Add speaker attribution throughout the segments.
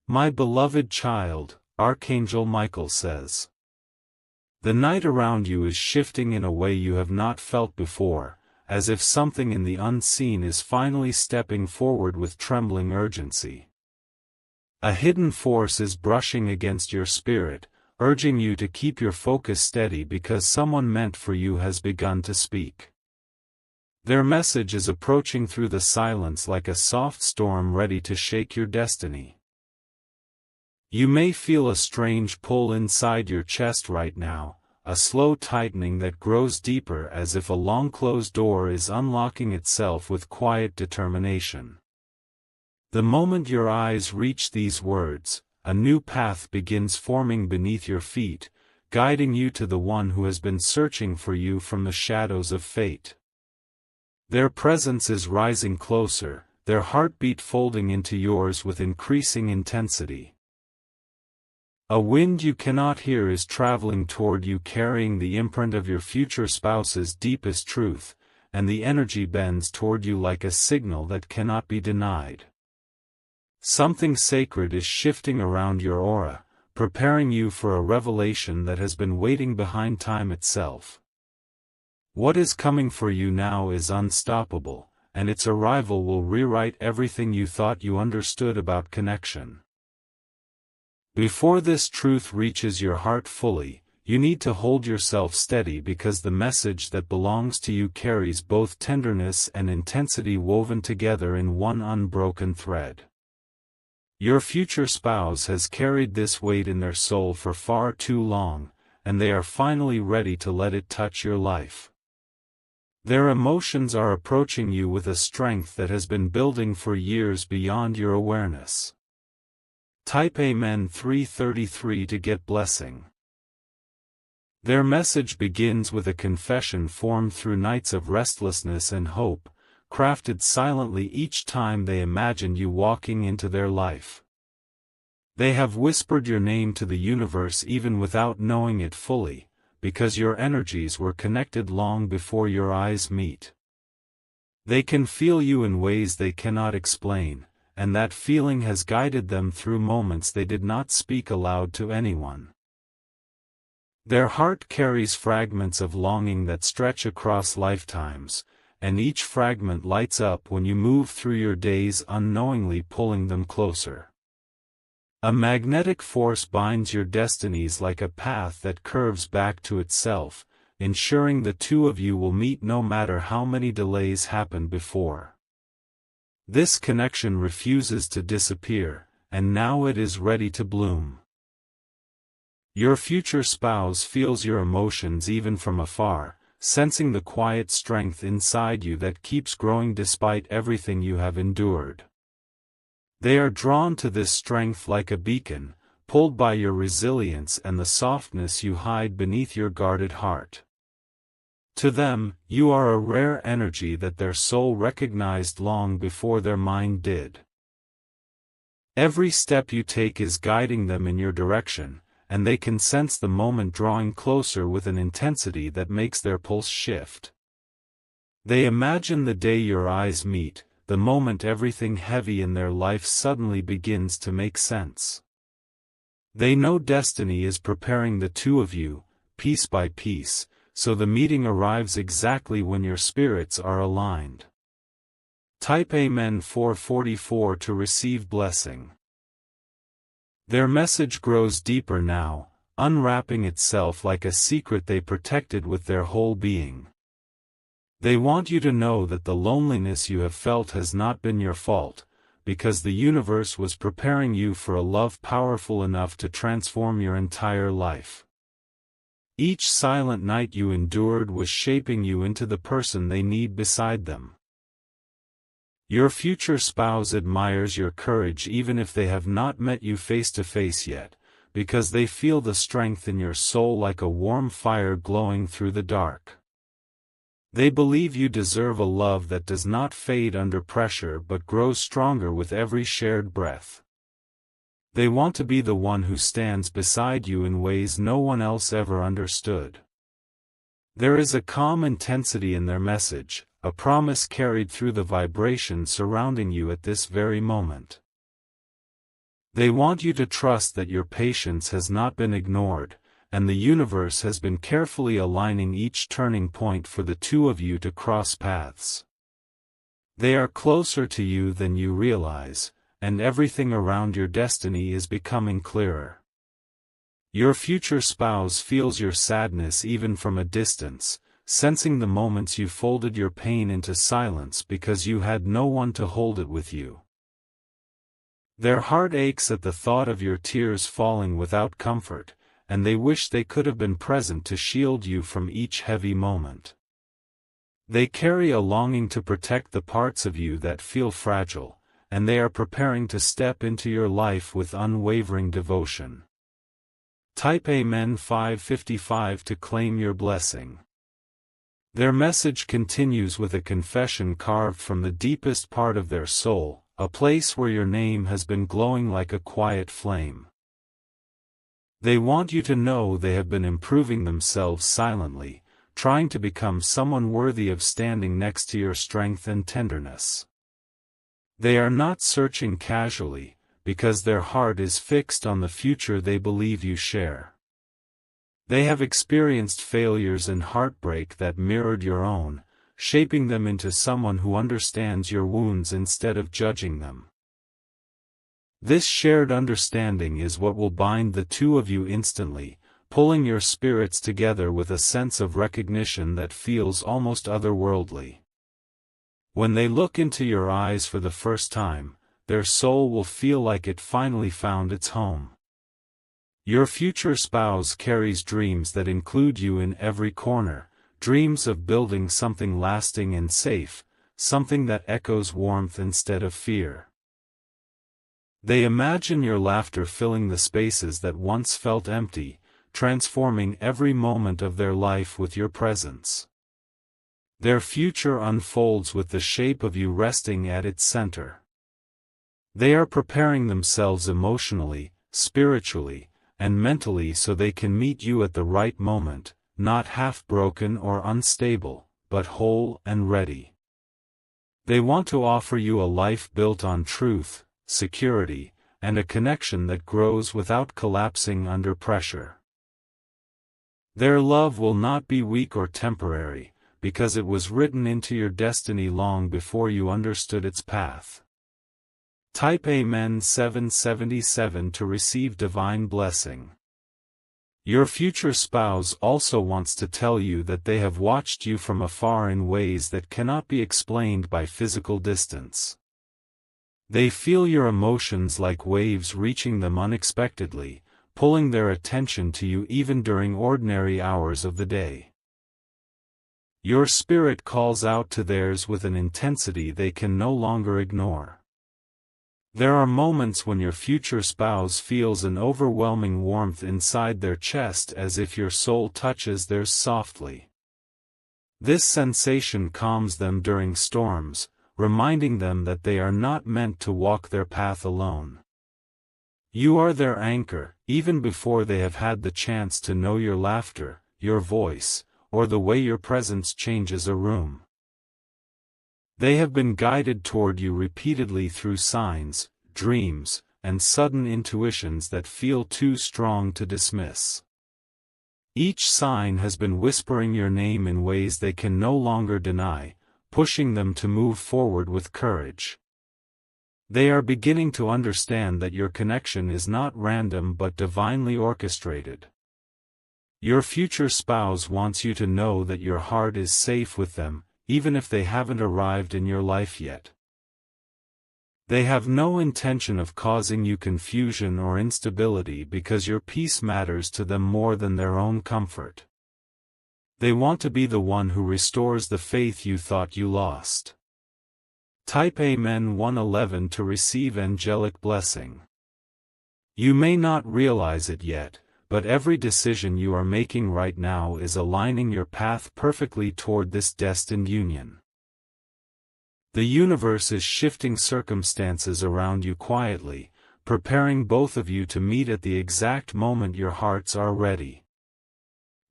Speaker 1: My beloved child, Archangel Michael says. The night around you is shifting in a way you have not felt before, as if something in the unseen is finally stepping forward with trembling urgency. A hidden force is brushing against your spirit, urging you to keep your focus steady because someone meant for you has begun to speak. Their message is approaching through the silence like a soft storm ready to shake your destiny. You may feel a strange pull inside your chest right now, a slow tightening that grows deeper as if a long-closed door is unlocking itself with quiet determination. The moment your eyes reach these words, a new path begins forming beneath your feet, guiding you to the one who has been searching for you from the shadows of fate. Their presence is rising closer, their heartbeat folding into yours with increasing intensity. A wind you cannot hear is traveling toward you carrying the imprint of your future spouse's deepest truth, and the energy bends toward you like a signal that cannot be denied. Something sacred is shifting around your aura, preparing you for a revelation that has been waiting behind time itself. What is coming for you now is unstoppable, and its arrival will rewrite everything you thought you understood about connection. Before this truth reaches your heart fully, you need to hold yourself steady because the message that belongs to you carries both tenderness and intensity woven together in one unbroken thread. Your future spouse has carried this weight in their soul for far too long, and they are finally ready to let it touch your life. Their emotions are approaching you with a strength that has been building for years beyond your awareness. Type Amen 333 to get blessing. Their message begins with a confession formed through nights of restlessness and hope, crafted silently each time they imagined you walking into their life. They have whispered your name to the universe even without knowing it fully, because your energies were connected long before your eyes meet. They can feel you in ways they cannot explain, and that feeling has guided them through moments they did not speak aloud to anyone. Their heart carries fragments of longing that stretch across lifetimes, and each fragment lights up when you move through your days unknowingly pulling them closer. A magnetic force binds your destinies like a path that curves back to itself, ensuring the two of you will meet no matter how many delays happened before. This connection refuses to disappear, and now it is ready to bloom. Your future spouse feels your emotions even from afar, sensing the quiet strength inside you that keeps growing despite everything you have endured. They are drawn to this strength like a beacon, pulled by your resilience and the softness you hide beneath your guarded heart. To them, you are a rare energy that their soul recognized long before their mind did. Every step you take is guiding them in your direction, and they can sense the moment drawing closer with an intensity that makes their pulse shift. They imagine the day your eyes meet, the moment everything heavy in their life suddenly begins to make sense. They know destiny is preparing the two of you, piece by piece, so the meeting arrives exactly when your spirits are aligned. Type Amen 444 to receive blessing. Their message grows deeper now, unwrapping itself like a secret they protected with their whole being. They want you to know that the loneliness you have felt has not been your fault, because the universe was preparing you for a love powerful enough to transform your entire life. Each silent night you endured was shaping you into the person they need beside them. Your future spouse admires your courage even if they have not met you face to face yet, because they feel the strength in your soul like a warm fire glowing through the dark. They believe you deserve a love that does not fade under pressure but grows stronger with every shared breath. They want to be the one who stands beside you in ways no one else ever understood. There is a calm intensity in their message, a promise carried through the vibration surrounding you at this very moment. They want you to trust that your patience has not been ignored, and the universe has been carefully aligning each turning point for the two of you to cross paths. They are closer to you than you realize, and everything around your destiny is becoming clearer. Your future spouse feels your sadness even from a distance, sensing the moments you folded your pain into silence because you had no one to hold it with you. Their heart aches at the thought of your tears falling without comfort, and they wish they could have been present to shield you from each heavy moment. They carry a longing to protect the parts of you that feel fragile, and they are preparing to step into your life with unwavering devotion. Type Amen 555 to claim your blessing. Their message continues with a confession carved from the deepest part of their soul, a place where your name has been glowing like a quiet flame. They want you to know they have been improving themselves silently, trying to become someone worthy of standing next to your strength and tenderness. They are not searching casually, because their heart is fixed on the future they believe you share. They have experienced failures and heartbreak that mirrored your own, shaping them into someone who understands your wounds instead of judging them. This shared understanding is what will bind the two of you instantly, pulling your spirits together with a sense of recognition that feels almost otherworldly. When they look into your eyes for the first time, their soul will feel like it finally found its home. Your future spouse carries dreams that include you in every corner, dreams of building something lasting and safe, something that echoes warmth instead of fear. They imagine your laughter filling the spaces that once felt empty, transforming every moment of their life with your presence. Their future unfolds with the shape of you resting at its center. They are preparing themselves emotionally, spiritually, and mentally so they can meet you at the right moment, not half-broken or unstable, but whole and ready. They want to offer you a life built on truth, security, and a connection that grows without collapsing under pressure. Their love will not be weak or temporary, because it was written into your destiny long before you understood its path. Type Amen 777 to receive divine blessing. Your future spouse also wants to tell you that they have watched you from afar in ways that cannot be explained by physical distance. They feel your emotions like waves reaching them unexpectedly, pulling their attention to you even during ordinary hours of the day. Your spirit calls out to theirs with an intensity they can no longer ignore. There are moments when your future spouse feels an overwhelming warmth inside their chest as if your soul touches theirs softly. This sensation calms them during storms, reminding them that they are not meant to walk their path alone. You are their anchor, even before they have had the chance to know your laughter, your voice, or the way your presence changes a room. They have been guided toward you repeatedly through signs, dreams, and sudden intuitions that feel too strong to dismiss. Each sign has been whispering your name in ways they can no longer deny, pushing them to move forward with courage. They are beginning to understand that your connection is not random but divinely orchestrated. Your future spouse wants you to know that your heart is safe with them, even if they haven't arrived in your life yet. They have no intention of causing you confusion or instability because your peace matters to them more than their own comfort. They want to be the one who restores the faith you thought you lost. Type Amen 111 to receive angelic blessing. You may not realize it yet, but every decision you are making right now is aligning your path perfectly toward this destined union. The universe is shifting circumstances around you quietly, preparing both of you to meet at the exact moment your hearts are ready.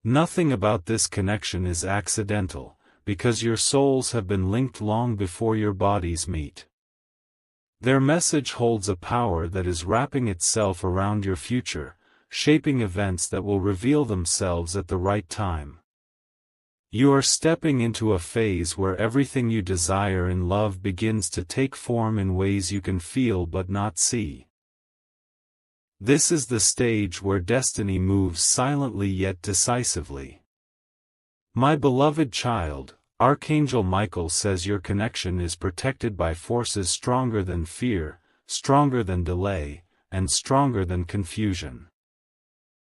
Speaker 1: Nothing about this connection is accidental, because your souls have been linked long before your bodies meet. Their message holds a power that is wrapping itself around your future, shaping events that will reveal themselves at the right time. You are stepping into a phase where everything you desire in love begins to take form in ways you can feel but not see. This is the stage where destiny moves silently yet decisively. My beloved child, Archangel Michael says your connection is protected by forces stronger than fear, stronger than delay, and stronger than confusion.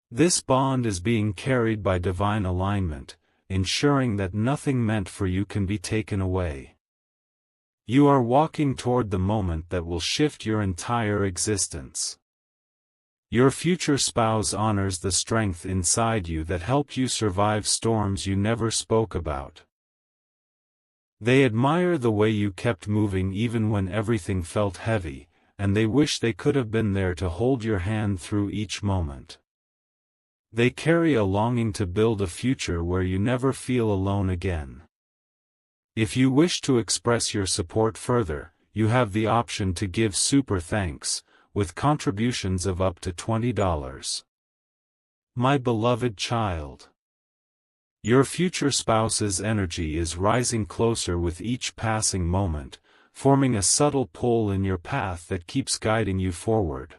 Speaker 1: This bond is being carried by divine alignment, ensuring that nothing meant for you can be taken away. You are walking toward the moment that will shift your entire existence. Your future spouse honors the strength inside you that helped you survive storms you never spoke about. They admire the way you kept moving even when everything felt heavy, and they wish they could have been there to hold your hand through each moment. They carry a longing to build a future where you never feel alone again. If you wish to express your support further, you have the option to give super thanks, with contributions of up to $20. My beloved child, your future spouse's energy is rising closer with each passing moment, forming a subtle pull in your path that keeps guiding you forward.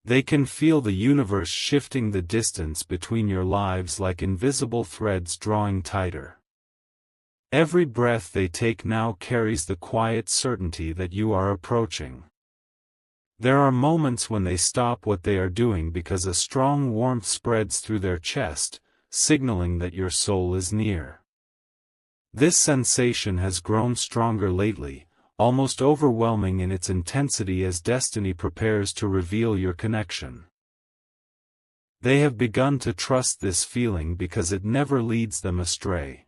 Speaker 1: They can feel the universe shifting the distance between your lives like invisible threads drawing tighter. Every breath they take now carries the quiet certainty that you are approaching. There are moments when they stop what they are doing because a strong warmth spreads through their chest, signaling that your soul is near. This sensation has grown stronger lately, almost overwhelming in its intensity as destiny prepares to reveal your connection. They have begun to trust this feeling because it never leads them astray.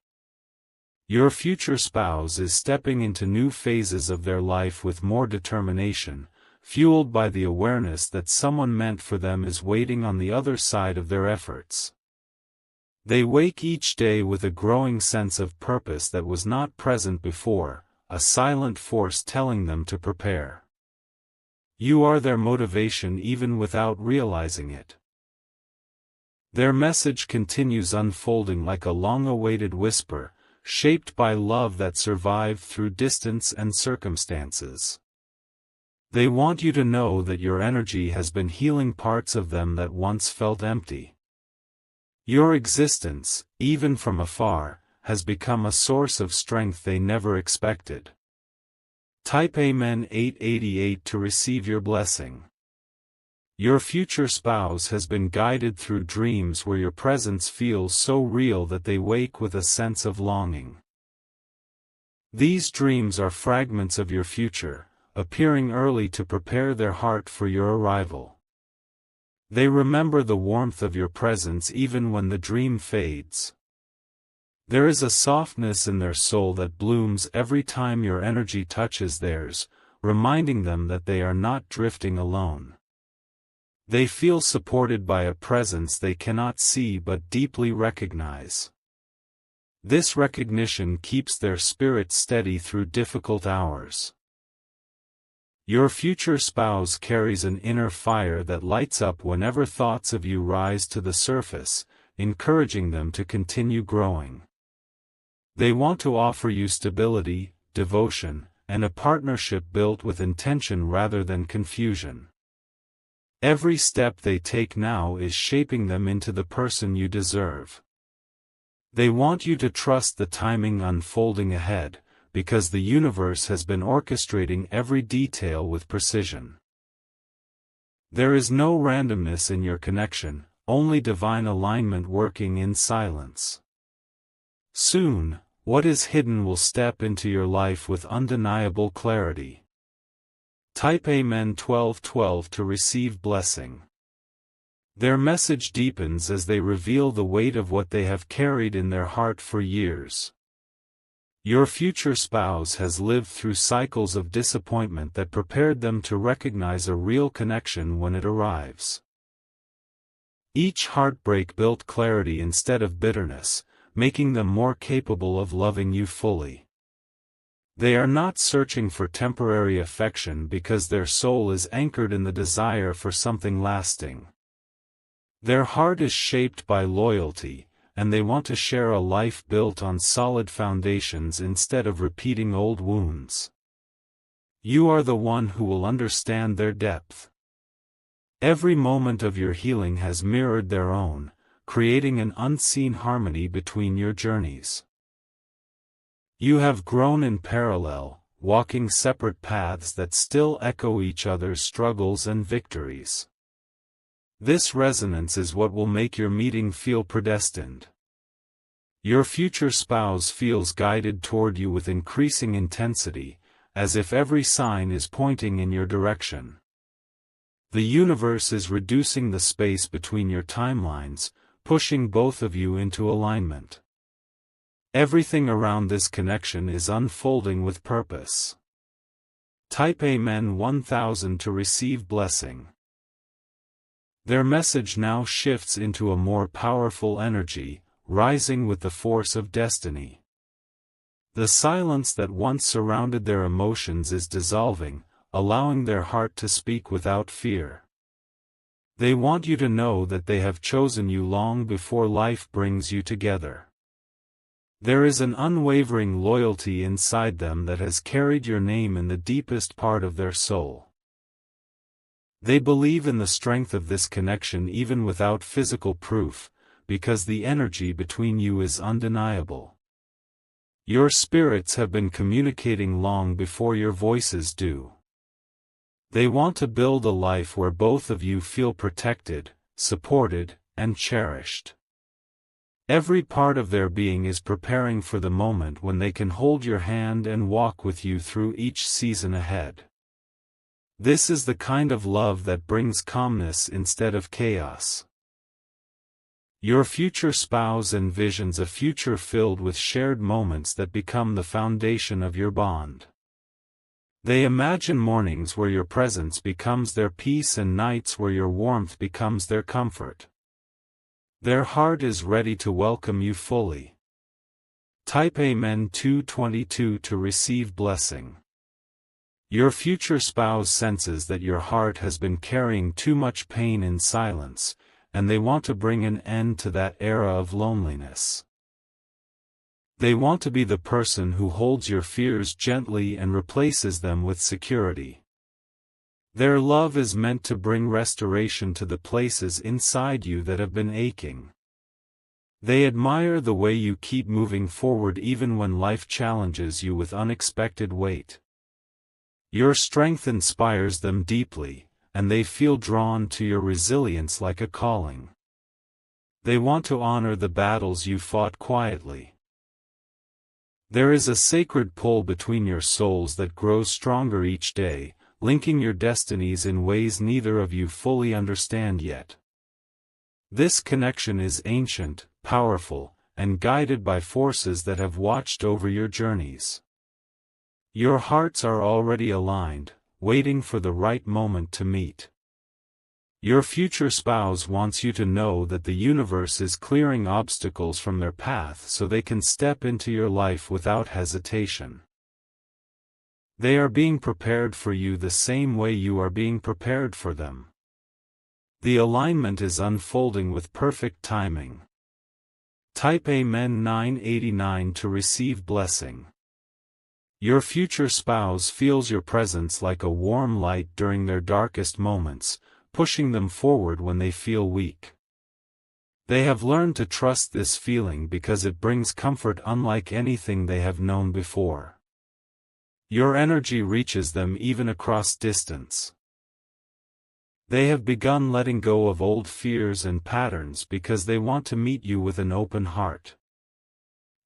Speaker 1: Your future spouse is stepping into new phases of their life with more determination, fueled by the awareness that someone meant for them is waiting on the other side of their efforts. They wake each day with a growing sense of purpose that was not present before, a silent force telling them to prepare. You are their motivation even without realizing it. Their message continues unfolding like a long-awaited whisper, shaped by love that survived through distance and circumstances. They want you to know that your energy has been healing parts of them that once felt empty. Your existence, even from afar, has become a source of strength they never expected. Type Amen 888 to receive your blessing. Your future spouse has been guided through dreams where your presence feels so real that they wake with a sense of longing. These dreams are fragments of your future, appearing early to prepare their heart for your arrival. They remember the warmth of your presence even when the dream fades. There is a softness in their soul that blooms every time your energy touches theirs, reminding them that they are not drifting alone. They feel supported by a presence they cannot see but deeply recognize. This recognition keeps their spirit steady through difficult hours. Your future spouse carries an inner fire that lights up whenever thoughts of you rise to the surface, encouraging them to continue growing. They want to offer you stability, devotion, and a partnership built with intention rather than confusion. Every step they take now is shaping them into the person you deserve. They want you to trust the timing unfolding ahead, because the universe has been orchestrating every detail with precision. There is no randomness in your connection, only divine alignment working in silence. Soon, what is hidden will step into your life with undeniable clarity. Type Amen 1212 to receive blessing. Their message deepens as they reveal the weight of what they have carried in their heart for years. Your future spouse has lived through cycles of disappointment that prepared them to recognize a real connection when it arrives. Each heartbreak built clarity instead of bitterness, making them more capable of loving you fully. They are not searching for temporary affection because their soul is anchored in the desire for something lasting. Their heart is shaped by loyalty, and they want to share a life built on solid foundations instead of repeating old wounds. You are the one who will understand their depth. Every moment of your healing has mirrored their own, creating an unseen harmony between your journeys. You have grown in parallel, walking separate paths that still echo each other's struggles and victories. This resonance is what will make your meeting feel predestined. Your future spouse feels guided toward you with increasing intensity, as if every sign is pointing in your direction. The universe is reducing the space between your timelines, pushing both of you into alignment. Everything around this connection is unfolding with purpose. Type Amen 1000 to receive blessing. Their message now shifts into a more powerful energy, rising with the force of destiny. The silence that once surrounded their emotions is dissolving, allowing their heart to speak without fear. They want you to know that they have chosen you long before life brings you together. There is an unwavering loyalty inside them that has carried your name in the deepest part of their soul. They believe in the strength of this connection even without physical proof, because the energy between you is undeniable. Your spirits have been communicating long before your voices do. They want to build a life where both of you feel protected, supported, and cherished. Every part of their being is preparing for the moment when they can hold your hand and walk with you through each season ahead. This is the kind of love that brings calmness instead of chaos. Your future spouse envisions a future filled with shared moments that become the foundation of your bond. They imagine mornings where your presence becomes their peace and nights where your warmth becomes their comfort. Their heart is ready to welcome you fully. Type Amen 222 to receive blessing. Your future spouse senses that your heart has been carrying too much pain in silence, and they want to bring an end to that era of loneliness. They want to be the person who holds your fears gently and replaces them with security. Their love is meant to bring restoration to the places inside you that have been aching. They admire the way you keep moving forward even when life challenges you with unexpected weight. Your strength inspires them deeply, and they feel drawn to your resilience like a calling. They want to honor the battles you fought quietly. There is a sacred pull between your souls that grows stronger each day, linking your destinies in ways neither of you fully understand yet. This connection is ancient, powerful, and guided by forces that have watched over your journeys. Your hearts are already aligned, waiting for the right moment to meet. Your future spouse wants you to know that the universe is clearing obstacles from their path so they can step into your life without hesitation. They are being prepared for you the same way you are being prepared for them. The alignment is unfolding with perfect timing. Type Amen 989 to receive blessing. Your future spouse feels your presence like a warm light during their darkest moments, pushing them forward when they feel weak. They have learned to trust this feeling because it brings comfort unlike anything they have known before. Your energy reaches them even across distance. They have begun letting go of old fears and patterns because they want to meet you with an open heart.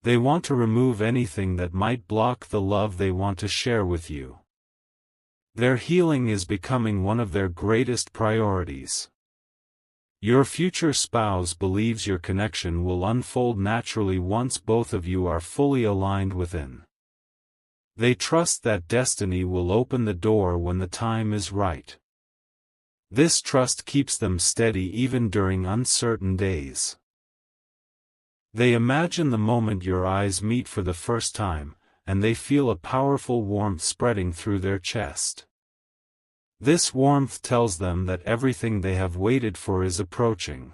Speaker 1: They want to remove anything that might block the love they want to share with you. Their healing is becoming one of their greatest priorities. Your future spouse believes your connection will unfold naturally once both of you are fully aligned within. They trust that destiny will open the door when the time is right. This trust keeps them steady even during uncertain days. They imagine the moment your eyes meet for the first time, and they feel a powerful warmth spreading through their chest. This warmth tells them that everything they have waited for is approaching.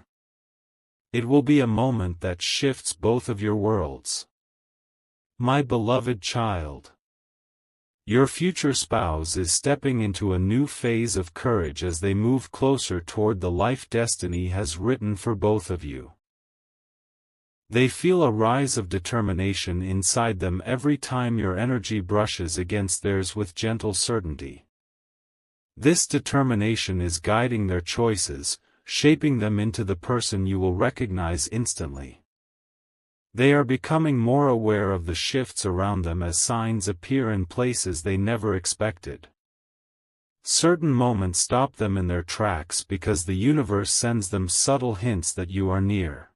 Speaker 1: It will be a moment that shifts both of your worlds. My beloved child, your future spouse is stepping into a new phase of courage as they move closer toward the life destiny has written for both of you. They feel a rise of determination inside them every time your energy brushes against theirs with gentle certainty. This determination is guiding their choices, shaping them into the person you will recognize instantly. They are becoming more aware of the shifts around them as signs appear in places they never expected. Certain moments stop them in their tracks because the universe sends them subtle hints that you are near.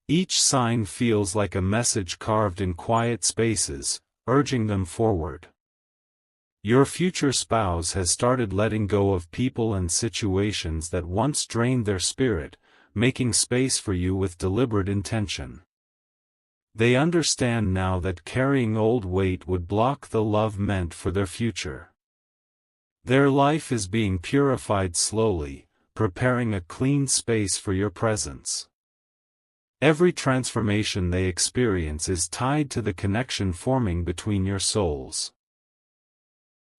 Speaker 1: Each sign feels like a message carved in quiet spaces, urging them forward. Your future spouse has started letting go of people and situations that once drained their spirit, making space for you with deliberate intention. They understand now that carrying old weight would block the love meant for their future. Their life is being purified slowly, preparing a clean space for your presence. Every transformation they experience is tied to the connection forming between your souls.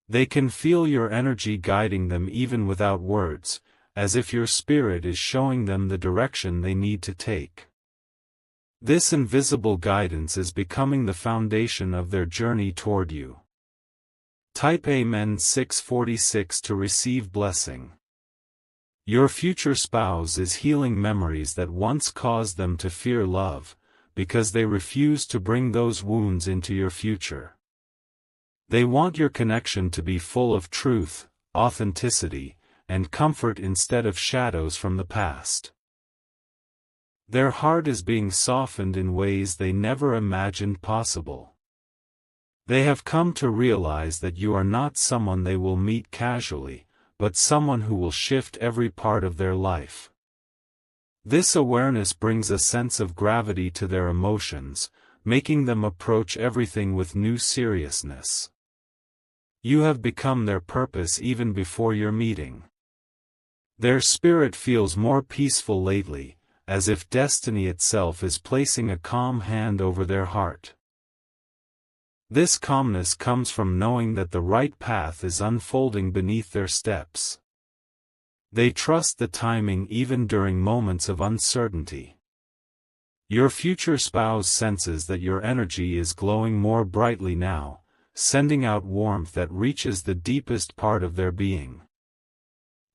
Speaker 1: They can feel your energy guiding them even without words, as if your spirit is showing them the direction they need to take. This invisible guidance is becoming the foundation of their journey toward you. Type Amen 646 to receive blessing. Your future spouse is healing memories that once caused them to fear love, because they refuse to bring those wounds into your future. They want your connection to be full of truth, authenticity, and comfort instead of shadows from the past. Their heart is being softened in ways they never imagined possible. They have come to realize that you are not someone they will meet casually, but someone who will shift every part of their life. This awareness brings a sense of gravity to their emotions, making them approach everything with new seriousness. You have become their purpose even before your meeting. Their spirit feels more peaceful lately, as if destiny itself is placing a calm hand over their heart. This calmness comes from knowing that the right path is unfolding beneath their steps. They trust the timing even during moments of uncertainty. Your future spouse senses that your energy is glowing more brightly now, sending out warmth that reaches the deepest part of their being.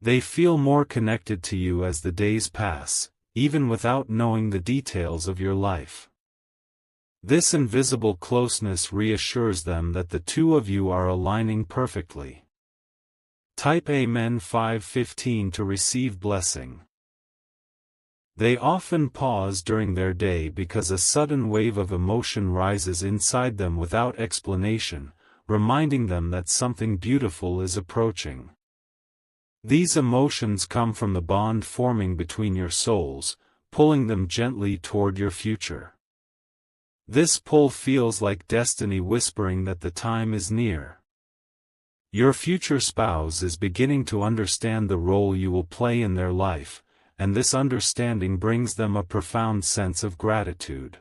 Speaker 1: They feel more connected to you as the days pass, even without knowing the details of your life. This invisible closeness reassures them that the two of you are aligning perfectly. Type Amen 515 to receive blessing. They often pause during their day because a sudden wave of emotion rises inside them without explanation, reminding them that something beautiful is approaching. These emotions come from the bond forming between your souls, pulling them gently toward your future. This pull feels like destiny whispering that the time is near. Your future spouse is beginning to understand the role you will play in their life, and this understanding brings them a profound sense of gratitude.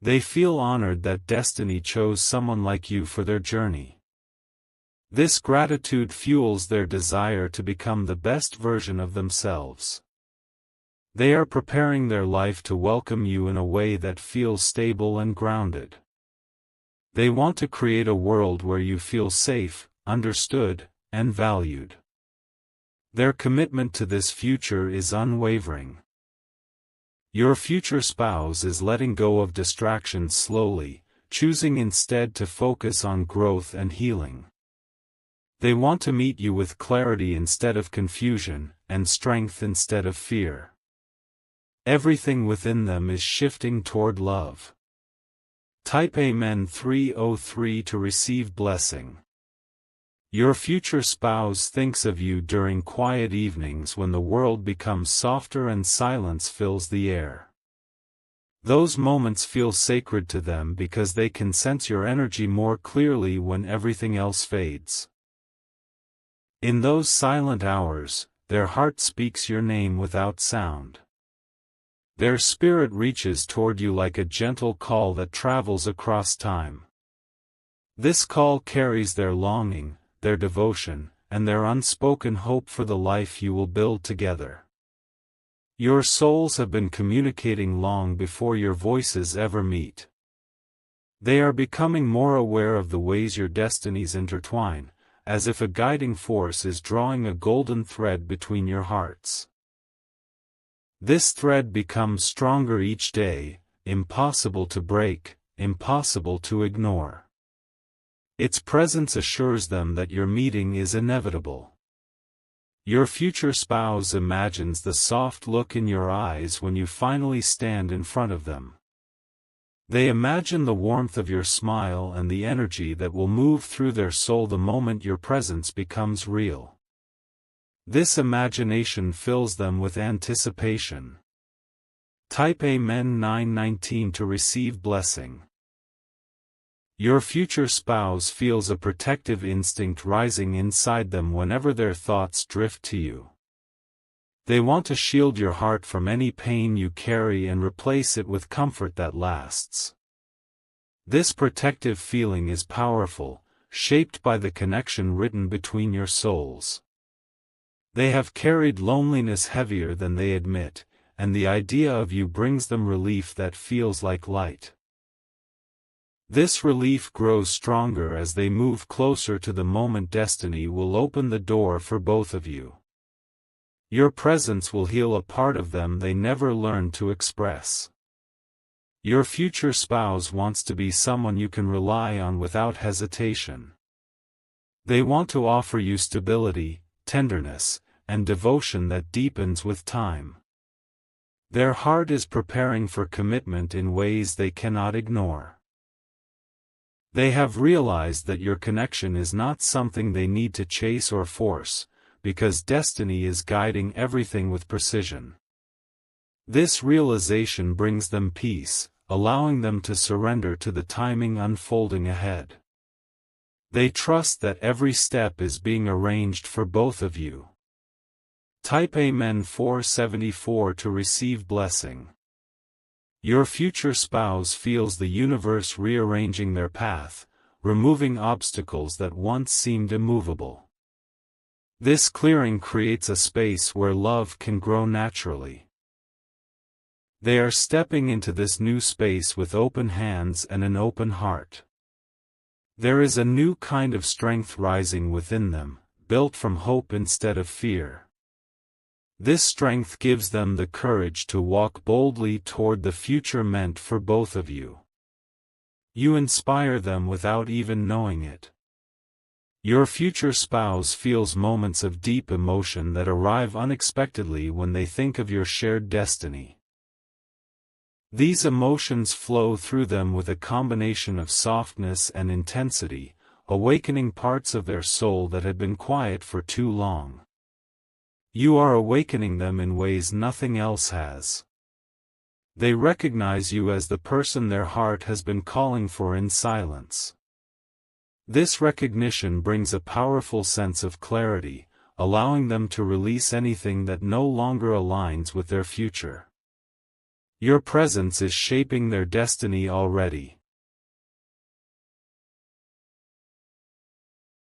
Speaker 1: They feel honored that destiny chose someone like you for their journey. This gratitude fuels their desire to become the best version of themselves. They are preparing their life to welcome you in a way that feels stable and grounded. They want to create a world where you feel safe, understood, and valued. Their commitment to this future is unwavering. Your future spouse is letting go of distractions slowly, choosing instead to focus on growth and healing. They want to meet you with clarity instead of confusion, and strength instead of fear. Everything within them is shifting toward love. Type Amen 303 to receive blessing. Your future spouse thinks of you during quiet evenings when the world becomes softer and silence fills the air. Those moments feel sacred to them because they can sense your energy more clearly when everything else fades. In those silent hours, their heart speaks your name without sound. Their spirit reaches toward you like a gentle call that travels across time. This call carries their longing, their devotion, and their unspoken hope for the life you will build together. Your souls have been communicating long before your voices ever meet. They are becoming more aware of the ways your destinies intertwine, as if a guiding force is drawing a golden thread between your hearts. This thread becomes stronger each day, impossible to break, impossible to ignore. Its presence assures them that your meeting is inevitable. Your future spouse imagines the soft look in your eyes when you finally stand in front of them. They imagine the warmth of your smile and the energy that will move through their soul the moment your presence becomes real. This imagination fills them with anticipation. Type Amen 919 to receive blessing. Your future spouse feels a protective instinct rising inside them whenever their thoughts drift to you. They want to shield your heart from any pain you carry and replace it with comfort that lasts. This protective feeling is powerful, shaped by the connection written between your souls. They have carried loneliness heavier than they admit, and the idea of you brings them relief that feels like light. This relief grows stronger as they move closer to the moment destiny will open the door for both of you. Your presence will heal a part of them they never learned to express. Your future spouse wants to be someone you can rely on without hesitation. They want to offer you stability, tenderness, and devotion that deepens with time. Their heart is preparing for commitment in ways they cannot ignore. They have realized that your connection is not something they need to chase or force, because destiny is guiding everything with precision. This realization brings them peace, allowing them to surrender to the timing unfolding ahead. They trust that every step is being arranged for both of you. Type Amen 474 to receive blessing. Your future spouse feels the universe rearranging their path, removing obstacles that once seemed immovable. This clearing creates a space where love can grow naturally. They are stepping into this new space with open hands and an open heart. There is a new kind of strength rising within them, built from hope instead of fear. This strength gives them the courage to walk boldly toward the future meant for both of you. You inspire them without even knowing it. Your future spouse feels moments of deep emotion that arrive unexpectedly when they think of your shared destiny. These emotions flow through them with a combination of softness and intensity, awakening parts of their soul that had been quiet for too long. You are awakening them in ways nothing else has. They recognize you as the person their heart has been calling for in silence. This recognition brings a powerful sense of clarity, allowing them to release anything that no longer aligns with their future. Your presence is shaping their destiny already.